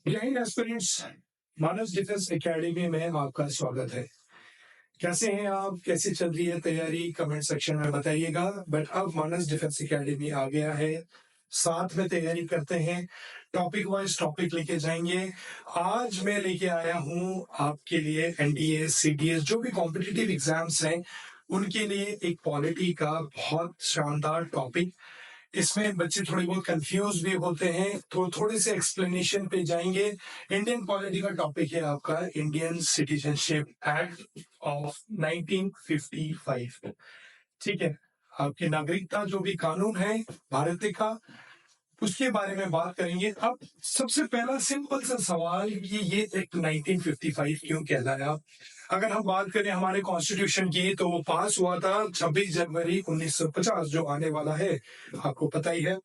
जय हिंद एस्पिरेंट्स। मानस defence academy में आपका स्वागत है। कैसे हैं आप? कैसी चल रही है तैयारी? कमेंट सेक्शन में बताइएगा। बट अब मानस डिफेंस एकेडमी आ गया है, साथ में तैयारी करते हैं, टॉपिक वाइज टॉपिक लेके जाएंगे। आज मैं लेके आया हूँ आपके लिए एनडीए सीडीएस जो भी कॉम्पिटिटिव एग्जाम्स हैं उनके लिए एक पॉलिटी का बहुत शानदार टॉपिक। इसमें बच्चे थोड़े बहुत कंफ्यूज भी होते हैं, तो थोड़े से एक्सप्लेनेशन पे जाएंगे। इंडियन पॉलिटी का टॉपिक है आपका इंडियन सिटीजनशिप एक्ट ऑफ 1955। ठीक है, आपकी नागरिकता जो भी कानून है भारत का, उसके बारे में बात करेंगे। अब सबसे पहला सिंपल सा सवाल कि ये एक्ट 1955 क्यों कहलाया। अगर हम बात करें हमारे कॉन्स्टिट्यूशन की, तो वो पास हुआ था 26 जनवरी 1950, जो आने वाला है आपको पता ही है।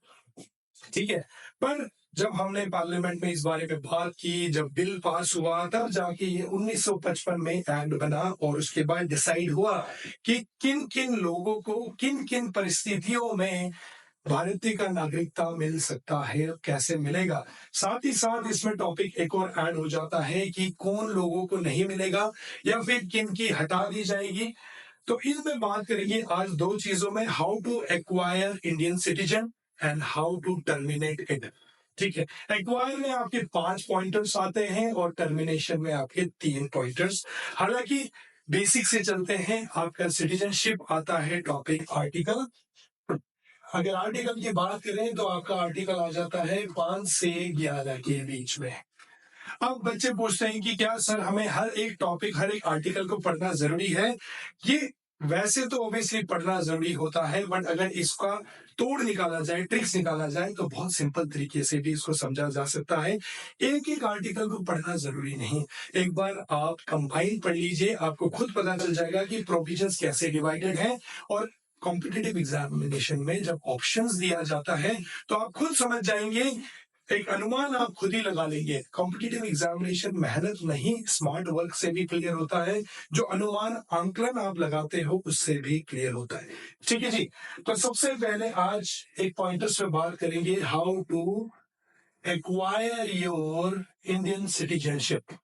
ठीक है, पर जब हमने पार्लियामेंट में इस बारे में बात की, जब बिल पास हुआ, तब जाके ये 1955 में एक्ट बना और उसके बाद डिसाइड हुआ कि किन किन लोगों को किन किन परिस्थितियों में भारतीय का नागरिकता मिल सकता है, कैसे मिलेगा। साथ ही साथ इसमें टॉपिक एक और ऐड हो जाता है कि कौन लोगों को नहीं मिलेगा या फिर किन की हटा दी जाएगी। तो इसमें बात करेंगे आज दो चीजों में, how to acquire Indian citizen and how to terminate it. ठीक है, एक्वायर में आपके 5 पॉइंटर्स आते हैं और टर्मिनेशन में आपके 3 पॉइंटर्स। हालांकि बेसिक से चलते हैं, आपका सिटीजनशिप आता है टॉपिक आर्टिकल। अगर आर्टिकल की बात करें तो आपका आर्टिकल आ जाता है 5 से 11 के बीच में। अब बच्चे पूछते हैं कि क्या सर हमें हर एक टॉपिक, हर एक आर्टिकल को पढ़ना जरूरी है? ये वैसे तो ऑब्वियसली पढ़ना जरूरी होता है, बट अगर इसका तोड़ निकाला जाए, ट्रिक्स निकाला जाए, तो बहुत सिंपल तरीके से भी इसको समझा जा सकता है। एक एक आर्टिकल को पढ़ना जरूरी नहीं, एक बार आप कंबाइन पढ़ लीजिए, आपको खुद पता चल जाएगा कि प्रोविजंस कैसे डिवाइडेड हैं। और कॉम्पिटिटिव एग्जामिनेशन में जब ऑप्शंस दिया जाता है तो आप खुद समझ जाएंगे, एक अनुमान आप खुद ही लगा लेंगे। कॉम्पिटिटिव एग्जामिनेशन मेहनत नहीं, स्मार्ट वर्क से भी क्लियर होता है। जो अनुमान आंकलन आप लगाते हो उससे भी क्लियर होता है। ठीक है जी, तो सबसे पहले आज एक पॉइंटर्स पे बात करेंगे, how to acquire your Indian citizenship.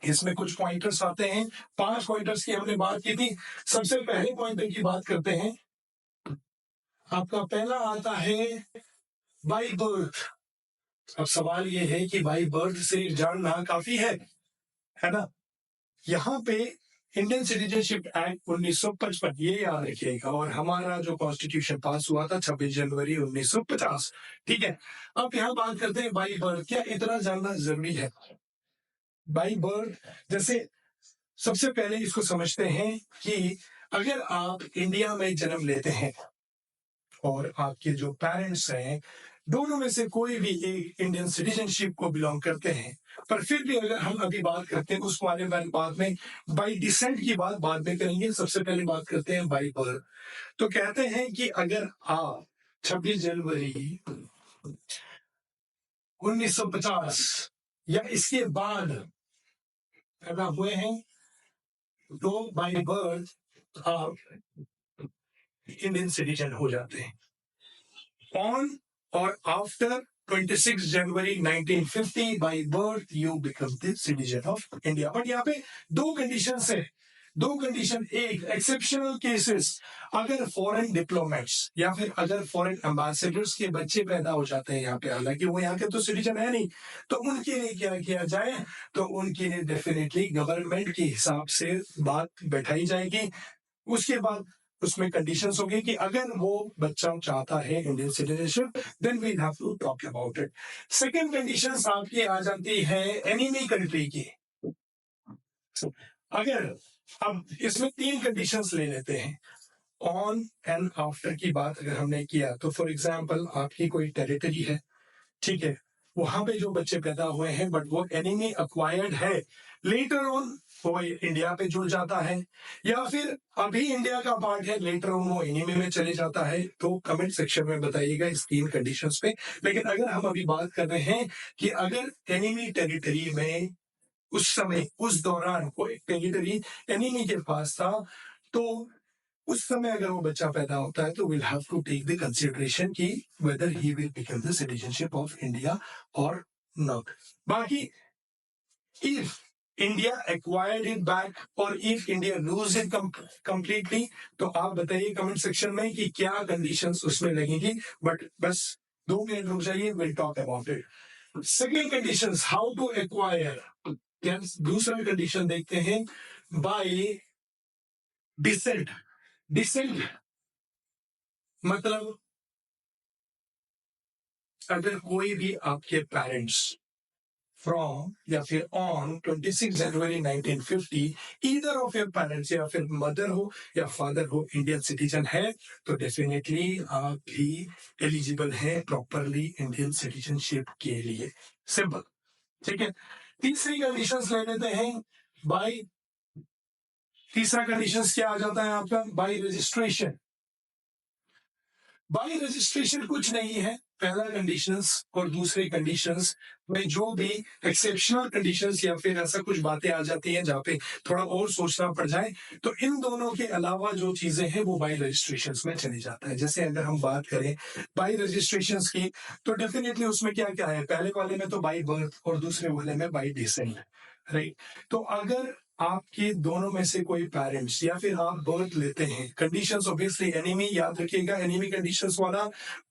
इसमें कुछ पॉइंटर्स आते हैं, 5 पॉइंटर्स की हमने बात की थी। सबसे पहले पॉइंटर की बात करते हैं। आपका पहला आता है बाई बर्थ। अब सवाल ये है कि बाई बर्थ से जानना काफी है ना। यहाँ पे इंडियन सिटीजनशिप एक्ट 1955 ये याद रखिएगा, और हमारा जो कॉन्स्टिट्यूशन पास हुआ था 26 जनवरी 1950। ठीक है, अब यहाँ बात करते हैं बाई बर्थ। क्या इतना जानना जरूरी है बाई बर्थ? जैसे सबसे पहले इसको समझते हैं कि अगर आप इंडिया में जन्म लेते हैं और आपके जो पेरेंट्स हैं दोनों में से कोई भी एक इंडियन सिटीजनशिप को बिलोंग करते हैं, पर फिर भी अगर हम अभी बात करते हैं उस बारे में बाद में, बाई डिसेंट की बात बाद में करेंगे, सबसे पहले बात करते हैं बाई बर्थ। तो कहते हैं कि अगर आप 26 जनवरी 1950 या इसके बाद पैदा हुए हैं, तो बाई बर्थ आप इंडियन सिटीजन हो जाते हैं। ऑन और after 26 January 1950 by birth you become the citizen of India. But यहाँ पे दो कंडीशन है, दो कंडीशन। एक, एक्सेप्शनल केसेस, अगर फॉरेन डिप्लोमेट्स या फिर अगर फॉरेन एम्बेसडर्स के बच्चे पैदा हो जाते हैं यहाँ पे, हालांकि वो यहाँ के तो सिटीजन है नहीं, तो उनके लिए क्या किया जाए, तो उनके लिए डेफिनेटली गवर्नमेंट के हिसाब से बात बैठाई जाएगी। उसके बाद उसमें कंडीशंस होगी कि अगर वो बच्चा चाहता है Indian citizenship, then we have to talk about it. Second conditions आपकी आ जाती है एनिमी कंट्री की। अगर अब इसमें 3 कंडीशंस ले लेते हैं। ऑन एंड आफ्टर की बात अगर हमने किया, तो फॉर एग्जांपल आपकी कोई टेरिटरी है, ठीक है, वहां पे जो बच्चे पैदा हुए हैं बट वो एनिमी अक्वायर्ड है, लेटर ऑन वो इंडिया पे जुड़ जाता है, या फिर अभी इंडिया का पार्ट है, लेटर ऑन वो एनिमी में चले जाता है, तो कमेंट सेक्शन में बताइएगा इस 3 कंडीशंस पे। लेकिन अगर हम अभी बात कर रहे हैं कि अगर एनिमी टेरिटरी में उस समय उस दौरान कोई टेरिटरी एनिमी के पास था, तो उस समय अगर वो बच्चा पैदा होता है, तो will have to take the consideration कि whether he will become the citizenship of India और नो। बाकी if India acquired it back और if India lose it completely, तो आप बताइए कमेंट सेक्शन में कि क्या कंडीशंस उसमें लगेंगी। बट बस 2 मिनट रुक जाइए, will talk about it. Second conditions, how to acquire. दूसरा कंडीशन देखते हैं, बाय डिसेंट। डिसेंट मतलब अगर कोई भी आपके पेरेंट्स फ्रॉम या फिर on 26 January 1950 either of your parents या फिर मदर हो या फादर हो इंडियन सिटीजन है, तो डेफिनेटली आप भी एलिजिबल हैं प्रॉपरली इंडियन सिटीजनशिप के लिए। सिंपल, ठीक है। तीसरी कंडीशंस ले लेते हैं। बाय तीसरा कंडीशंस क्या आ जाता है आपका, बाय रजिस्ट्रेशन। बाय रजिस्ट्रेशन कुछ नहीं है, पहला कंडीशंस और दूसरे कंडीशंस में जो भी एक्सेप्शनल कंडीशंस या फिर ऐसा कुछ बातें आ जाती हैं जहाँ पे थोड़ा और सोचना पड़ जाए, तो इन दोनों के अलावा जो चीजें हैं वो बाय रजिस्ट्रेशंस में चली जाता है। जैसे अगर हम बात करें बाय रजिस्ट्रेशंस की, तो डेफिनेटली उसमें क्या क्या है, पहले वाले में तो बाय बर्थ और दूसरे वाले में बाय डिसेंट, राइट। तो अगर आपके दोनों में से कोई पेरेंट्स या फिर आप बर्थ लेते हैं, कंडीशंस ऑब्वियसली एनिमी याद रखिएगा, एनिमी कंडीशंस वाला,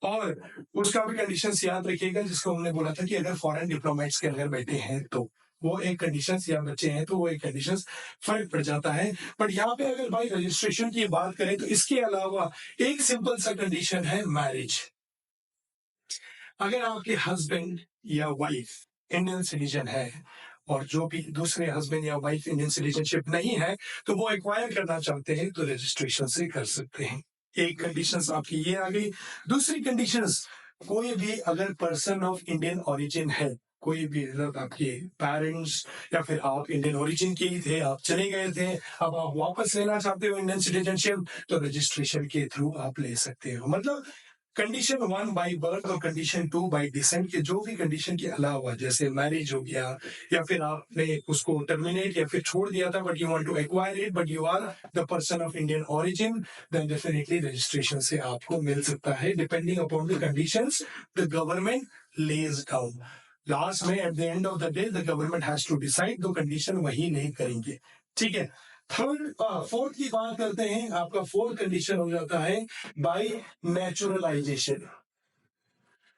और उसका भी कंडीशंस याद रखिएगा जिसको हमने बोला था कि अगर फॉरेन डिप्लोमेट्स के अंदर बैठे हैं तो वो एक कंडीशंस, या बच्चे हैं तो वो एक कंडीशंस, फर्क पड़ जाता है। बट यहाँ पे अगर भाई रजिस्ट्रेशन की बात करें तो इसके अलावा एक सिंपल सा कंडीशन है, मैरिज। अगर आपके हस्बैंड या वाइफ इंडियन सिटीजन है और जो भी दूसरे हस्बैंड या वाइफ इंडियन सिटीजनशिप नहीं है, तो वो एक्वायर करना चाहते हैं तो रजिस्ट्रेशन से कर सकते हैं। एक कंडीशंस आपकी ये आ गई। दूसरी कंडीशंस, कोई भी अगर पर्सन ऑफ इंडियन ओरिजिन है, कोई भी मतलब आपके पेरेंट्स या फिर आप इंडियन ओरिजिन के ही थे, आप चले गए थे, अब आप वापस लेना चाहते हो इंडियन सिटीजनशिप, तो रजिस्ट्रेशन के थ्रू आप ले सकते हो। मतलब कंडीशन 1 बाय बर्थ और कंडीशन 2 बाय डिसेंट के जो भी कंडीशन के अलावा, जैसे मैरिज हो गया या फिर आपने उसको टर्मिनेट या फिर छोड़ दिया था but you want to acquire it but you are the person of Indian origin, then definitely registration से आपको मिल सकता है, depending upon the conditions the government lays down. Last में at the end of the day the government has to decide, दो condition वही नहीं करेंगे, ठीक है। फोर्थ की बात करते हैं, आपका फोर्थ कंडीशन हो जाता है बाय नेचुरलाइजेशन।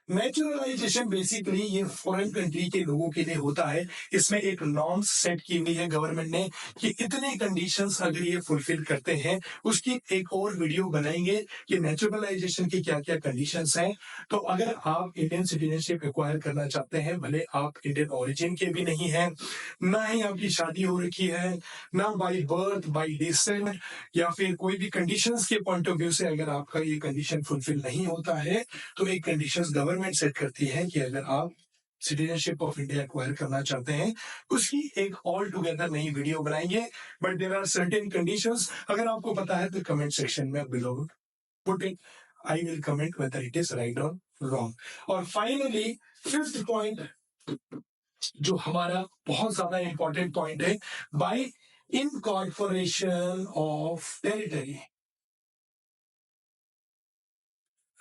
नेचुरलाइजेशन बेसिकली ये फॉरेन कंट्री के लोगों के लिए होता है। इसमें एक नॉर्म्स सेट की हुई है गवर्नमेंट ने कि इतने कंडीशंस अगर ये फुलफिल करते हैं, उसकी एक और वीडियो बनाएंगे कि नेचुरलाइजेशन की क्या क्या कंडीशंस हैं। तो अगर आप इंडियन सिटीजनशिप एक्वायर करना चाहते हैं, भले आप इंडियन ओरिजिन के भी नहीं हैं, ना ही आपकी शादी हो रखी है, ना बाई बर्थ बाई डिसेंट, या फिर कोई भी कंडीशंस के पॉइंट ऑफ व्यू से अगर आपका ये कंडीशन फुलफिल नहीं होता है, तो एक कंडीशंस गवर्नमेंट सेट करती है कि अगर आप सिटीजनशिप ऑफ इंडिया एक्वायर करना चाहते हैं, उसकी एक ऑल टुगेदर नई वीडियो बनाएंगे। But there are certain conditions, अगर आपको पता है तो कमेंट सेक्शन में below put it, I will comment whether it is right और रॉन्ग। और फाइनली फिफ्थ पॉइंट जो हमारा बहुत ज्यादा इंपॉर्टेंट पॉइंट है, by incorporation of territory.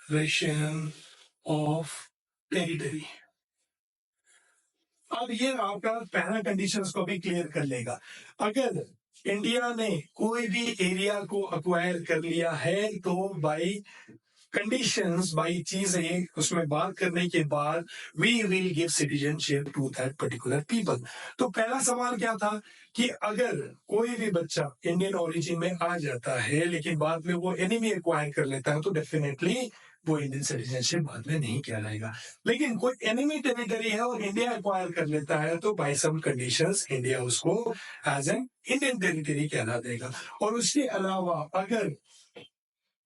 Ration of territory, अब ये आपका पहला कंडीशंस को भी क्लियर कर लेगा। अगर इंडिया ने कोई भी एरिया को अक्वायर कर लिया है, तो बाय कंडीशंस, बाई चीजें उसमें बात करने के बाद we will give citizenship to that particular people. तो पहला सवाल क्या था कि अगर कोई भी बच्चा इंडियन ओरिजिन में आ जाता है लेकिन बाद में वो एनिमी एक्वायर कर लेता है, तो डेफिनेटली वो इंडियन सिटीजनशिप बाद में नहीं कहलाएगा। लेकिन कोई एनिमी टेरिटरी है और इंडिया एक्वायर कर लेता है, तो बाय सम कंडीशंस इंडिया उसको एज एन इंडियन टेरिटरी कहला देगा। और उसके अलावा अगर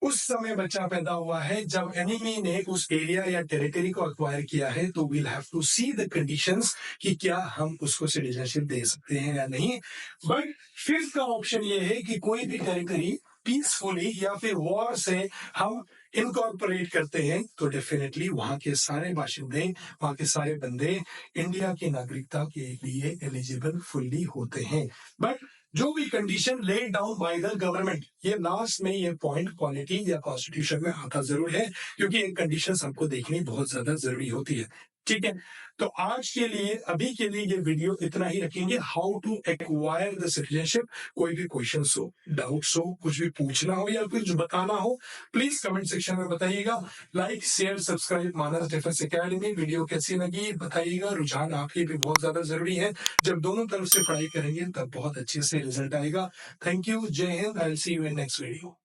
उस समय बच्चा पैदा हुआ है जब एनिमी ने उस एरिया या टेरिटरी को अक्वायर किया है, तो we'll have to see the conditions कि क्या हम उसको सिटीजनशिप दे सकते हैं या नहीं। बट फिफ्थ का ऑप्शन ये है कि कोई भी टेरिटरी पीसफुली या फिर वॉर से हम इनकॉर्पोरेट करते हैं, तो डेफिनेटली वहां के सारे बाशिंदे, वहां के सारे बंदे इंडिया की नागरिकता के लिए एलिजिबल फुल्ली होते हैं। बट जो भी condition laid down by the government, ये लास्ट में ये पॉइंट क्वालिटी या कॉन्स्टिट्यूशन में आता जरूर है, क्योंकि एक कंडीशन हमको देखनी बहुत ज्यादा जरूरी होती है। ठीक है। तो आज के लिए, अभी के लिए ये वीडियो इतना ही रखेंगे। How to acquire the citizenship. कोई भी क्वेश्चन हो, डाउट्स हो, कुछ भी पूछना हो या कुछ बताना हो, प्लीज कमेंट सेक्शन में बताइएगा। लाइक शेयर सब्सक्राइब मानस डिफेंस एकेडमी। वीडियो कैसी लगी बताइएगा। रुझान आपके भी बहुत ज्यादा जरूरी है। जब दोनों तरफ से पढ़ाई करेंगे तब बहुत अच्छे से रिजल्ट आएगा। Thank you. जय हिंद। I will see you in next video.